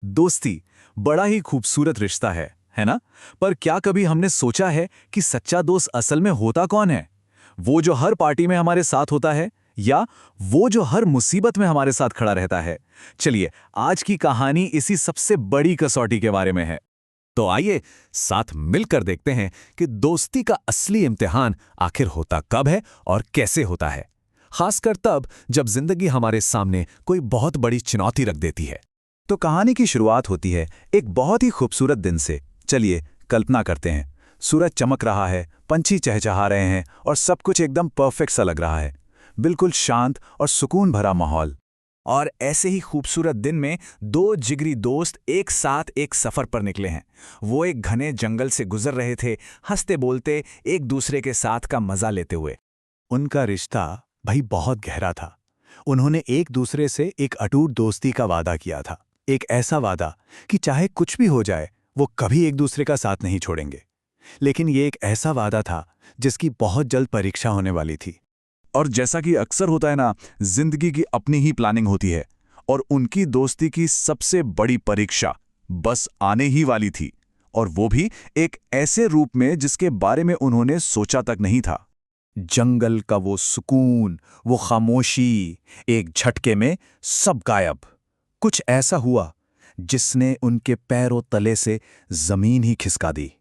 दोस्ती बड़ा ही खूबसूरत रिश्ता है ना? पर क्या कभी हमने सोचा है कि सच्चा दोस्त असल में होता कौन है? वो जो हर पार्टी में हमारे साथ होता है या वो जो हर मुसीबत में हमारे साथ खड़ा रहता है? चलिए, आज की कहानी इसी सबसे बड़ी कसौटी के बारे में है। तो आइए साथ मिलकर देखते हैं कि दोस्ती का असली इम्तिहान आखिर होता कब है और कैसे होता है, खासकर तब जब जिंदगी हमारे सामने कोई बहुत बड़ी चुनौती रख देती है। तो कहानी की शुरुआत होती है एक बहुत ही खूबसूरत दिन से। चलिए कल्पना करते हैं, सूरज चमक रहा है, पंछी चहचहा रहे हैं और सब कुछ एकदम परफेक्ट सा लग रहा है। बिल्कुल शांत और सुकून भरा माहौल। और ऐसे ही खूबसूरत दिन में दो जिगरी दोस्त एक साथ एक सफर पर निकले हैं। वो एक घने जंगल से गुजर रहे थे, हंसते बोलते एक दूसरे के साथ का मजा लेते हुए। उनका रिश्ता भाई बहुत गहरा था। उन्होंने एक दूसरे से एक अटूट दोस्ती का वादा किया था। एक ऐसा वादा कि चाहे कुछ भी हो जाए वो कभी एक दूसरे का साथ नहीं छोड़ेंगे। लेकिन ये एक ऐसा वादा था जिसकी बहुत जल्द परीक्षा होने वाली थी। और जैसा कि अक्सर होता है ना, जिंदगी की अपनी ही प्लानिंग होती है और उनकी दोस्ती की सबसे बड़ी परीक्षा बस आने ही वाली थी। और वो भी एक ऐसे रूप में जिसके बारे में उन्होंने सोचा तक नहीं था। जंगल का वो सुकून, वो खामोशी, एक झटके में सब गायब। कुछ ऐसा हुआ जिसने उनके पैरों तले से जमीन ही खिसका दी।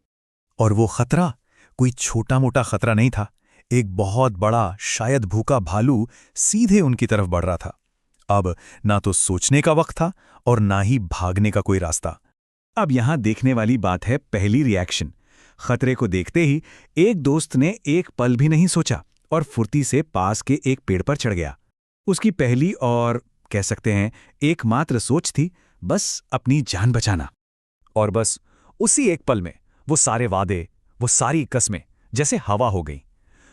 और वो खतरा कोई छोटा मोटा खतरा नहीं था। एक बहुत बड़ा, शायद भूखा भालू सीधे उनकी तरफ बढ़ रहा था। अब ना तो सोचने का वक्त था और ना ही भागने का कोई रास्ता। अब यहां देखने वाली बात है पहली रिएक्शन। खतरे को देखते ही एक दोस्त ने एक पल भी नहीं सोचा और फुर्ती से पास के एक पेड़ पर चढ़ गया। उसकी पहली और कह सकते हैं एकमात्र सोच थी बस अपनी जान बचाना। और बस उसी एक पल में वो सारे वादे, वो सारी कस्में जैसे हवा हो गई।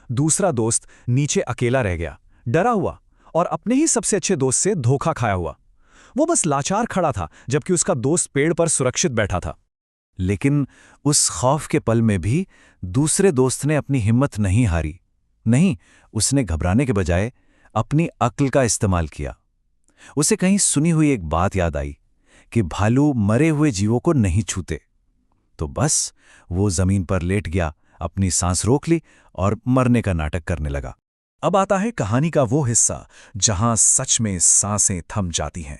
दूसरा दोस्त नीचे अकेला रह गया, डरा हुआ और अपने ही सबसे अच्छे दोस्त से धोखा खाया हुआ। वो बस लाचार खड़ा था जबकि उसका दोस्त पेड़ पर सुरक्षित बैठा था। लेकिन उस खौफ के पल में भी दूसरे दोस्त ने अपनी हिम्मत नहीं हारी। नहीं, उसने घबराने के बजाय अपनी अक्ल का इस्तेमाल किया। उसे कहीं सुनी हुई एक बात याद आई कि भालू मरे हुए जीवों को नहीं छूते। तो बस वो जमीन पर लेट गया, अपनी सांस रोक ली और मरने का नाटक करने लगा। अब आता है कहानी का वो हिस्सा जहां सच में सांसें थम जाती हैं।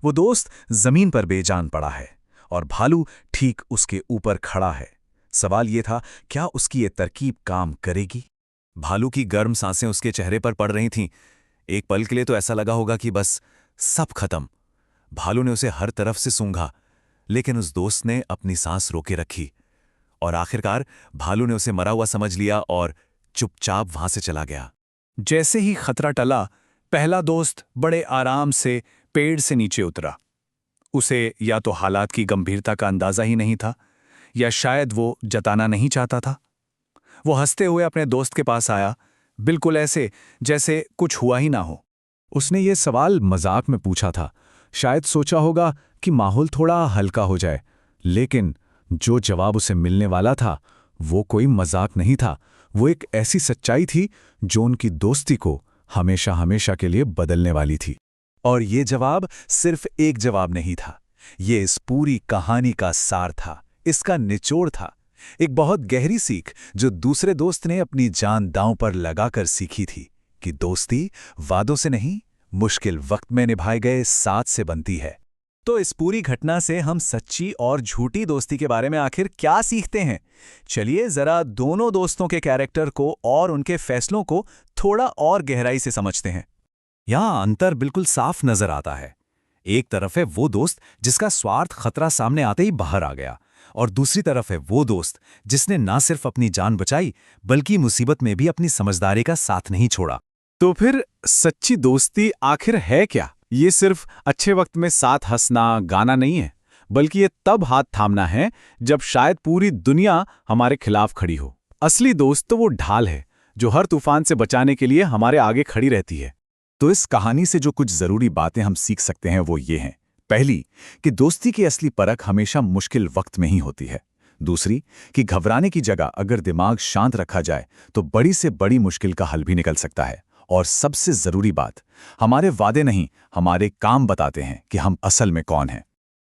वो दोस्त जमीन पर बेजान पड़ा है और भालू ठीक उसके ऊपर खड़ा है। सवाल ये था, क्या उसकी ये तरकीब काम करेगी? भालू की गर्म सांसें उसके चेहरे पर पड़ रही थीं। एक पल के लिए तो ऐसा लगा होगा कि बस सब खत्म। भालू ने उसे हर तरफ से सूंघा, लेकिन उस दोस्त ने अपनी सांस रोके रखी। और आखिरकार भालू ने उसे मरा हुआ समझ लिया और चुपचाप वहां से चला गया। जैसे ही खतरा टला, पहला दोस्त बड़े आराम से पेड़ से नीचे उतरा। उसे या तो हालात की गंभीरता का अंदाजा ही नहीं था या शायद वो जताना नहीं चाहता था। वो हंसते हुए अपने दोस्त के पास आया, बिल्कुल ऐसे जैसे कुछ हुआ ही ना हो। उसने ये सवाल मजाक में पूछा था, शायद सोचा होगा कि माहौल थोड़ा हल्का हो जाए। लेकिन जो जवाब उसे मिलने वाला था वो कोई मजाक नहीं था। वो एक ऐसी सच्चाई थी जो उनकी दोस्ती को हमेशा हमेशा के लिए बदलने वाली थी। और ये जवाब सिर्फ एक जवाब नहीं था, ये इस पूरी कहानी का सार था, इसका निचोड़ था। एक बहुत गहरी सीख जो दूसरे दोस्त ने अपनी जान दांव पर लगाकर सीखी थी कि दोस्ती वादों से नहीं, मुश्किल वक्त में निभाए गए साथ से बनती है। तो इस पूरी घटना से हम सच्ची और झूठी दोस्ती के बारे में आखिर क्या सीखते हैं? चलिए जरा दोनों दोस्तों के कैरेक्टर को और उनके फैसलों को थोड़ा और गहराई से समझते हैं। यहां अंतर बिल्कुल साफ नजर आता है। एक तरफ है वो दोस्त जिसका स्वार्थ खतरा सामने आते ही बाहर आ गया, और दूसरी तरफ है वो दोस्त जिसने ना सिर्फ अपनी जान बचाई बल्कि मुसीबत में भी अपनी समझदारी का साथ नहीं छोड़ा। तो फिर सच्ची दोस्ती आखिर है क्या? ये सिर्फ अच्छे वक्त में साथ हंसना गाना नहीं है, बल्कि ये तब हाथ थामना है जब शायद पूरी दुनिया हमारे खिलाफ खड़ी हो। असली दोस्त तो वो ढाल है जो हर तूफान से बचाने के लिए हमारे आगे खड़ी रहती है। तो इस कहानी से जो कुछ जरूरी बातें हम सीख सकते हैं वो ये हैं। पहली, कि दोस्ती की असली परख हमेशा मुश्किल वक्त में ही होती है। दूसरी, कि घबराने की जगह अगर दिमाग शांत रखा जाए तो बड़ी से बड़ी मुश्किल का हल भी निकल सकता है। और सबसे जरूरी बात, हमारे वादे नहीं, हमारे काम बताते हैं कि हम असल में कौन हैं।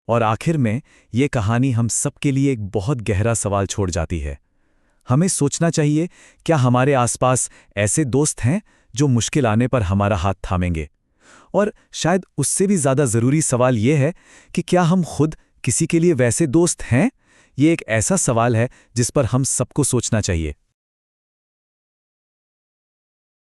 और आखिर में ये कहानी हम सबके लिए एक बहुत गहरा सवाल छोड़ जाती है। हमें सोचना चाहिए, क्या हमारे आसपास ऐसे दोस्त हैं जो मुश्किल आने पर हमारा हाथ थामेंगे? और शायद उससे भी ज़्यादा ज़रूरी सवाल ये है कि क्या हम खुद किसी के लिए वैसे दोस्त हैं? ये एक ऐसा सवाल है जिस पर हम सबको सोचना चाहिए।